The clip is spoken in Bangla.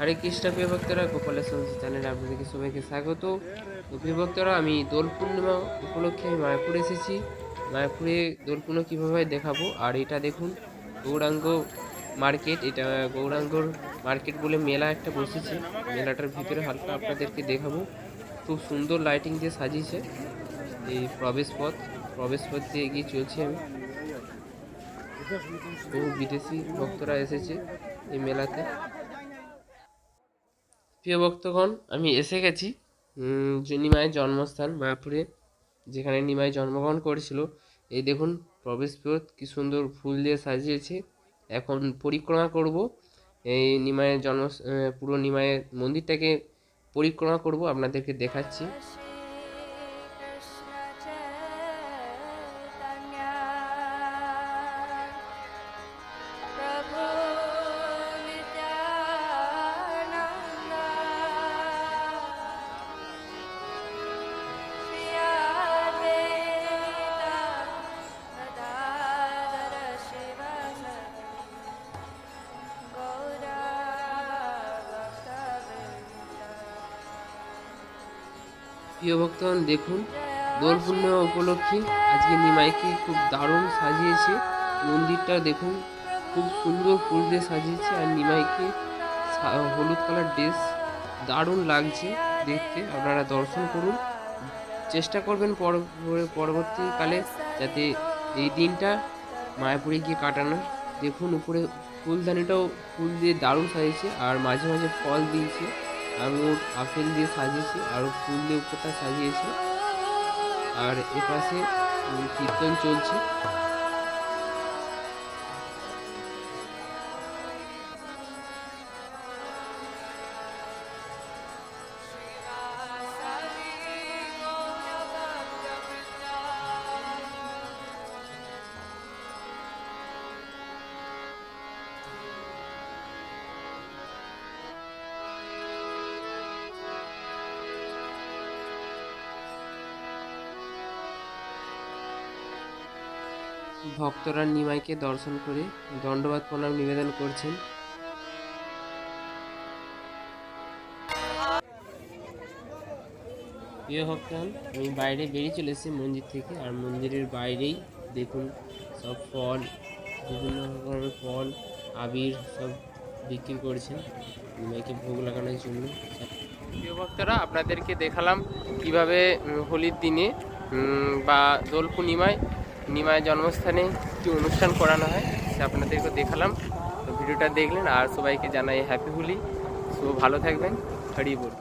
হরে কৃষ্ণ প্রিয় ভক্তরা, গোপালের সংসার চ্যানেলে আপনাদেরকে সবাইকে স্বাগত। তো প্রিয় ভক্তরা, আমি দোল পূর্ণিমা উপলক্ষে আমি মায়াপুর এসেছি। মায়াপুরে দোল পূর্ণিমা কীভাবে দেখাবো। আর এটা দেখুন গৌরাঙ্গ মার্কেট, এটা গৌরাঙ্গর মার্কেট বলে মেলা একটা বসেছে। মেলাটার ভিতরে হালকা আপনাদেরকে দেখাবো। খুব সুন্দর লাইটিং দিয়ে সাজিয়েছে। এই প্রবেশ পথ দিয়ে এগিয়ে চলছি আমি। বহু বিদেশি ভক্তরা এসেছে এই মেলাতে। প্রিয় ভক্তগণ, আমি এসে গেছি নিমাইয়ের জন্মস্থান মায়াপুরে, যেখানে নিমাই জন্মগ্রহণ করেছিল। এই দেখুন প্রবেশ পথ কি সুন্দর ফুল দিয়ে সাজিয়েছে। এখন পরিক্রমা করব এই নিমাইয়ের পুরো নিমাইয়ের মন্দিরটাকে পরিক্রমা করব, আপনাদেরকে দেখাচ্ছি। প্রিয় ভক্তগণ, দেখুন দোল পূর্ণিমা উপলক্ষে আজকে নিমাইকে খুব দারুণ সাজিয়েছে। মন্দিরটা দেখুন খুব সুন্দর ফুল দিয়ে সাজিয়েছে। আর নিমাইকে হলুদ কালার ড্রেস দারুণ লাগছে দেখতে। আপনারা দর্শন করুন, চেষ্টা করবেন পরবর্তীকালে যাতে এই দিনটা মায়াপুরে গিয়ে কাটানোর। দেখুন উপরে ফুলদানিটাও ফুল দিয়ে দারুণ সাজিয়েছে, আর মাঝে মাঝে ফল দিয়েছে, আঙুর আপেল দিয়ে সাজিয়েছে, আর ফুল দিয়ে উপরটা সাজিয়েছে। আর এপাশে কীর্তন চলছে। ভক্তরা নিমাইকে দর্শন করে দণ্ডবাদ প্রণাম নিবেদন করছেন। প্রিয় ভক্তগণ, আমি বাইরে বেরিয়ে চলে এসেছি মন্দির থেকে। আর মন্দিরের বাইরেই দেখুন সব ফল, বিভিন্ন রকমের ফল, আবির সব বিক্রি করছেন নিমাইকে ভোগ লাগানোর জন্য। প্রিয় ভক্তরা, আপনাদেরকে দেখালাম কিভাবে হোলির দিনে বা দোল পূর্ণিমায় নিমাইয়ের জন্মস্থানে কি অনুষ্ঠান করানো হয় সে আপনাদেরকে দেখালাম। তো ভিডিওটা দেখলেন, আর সবাইকে জানাই হ্যাপি হোলি। সো ভালো থাকবেন। হরি বল।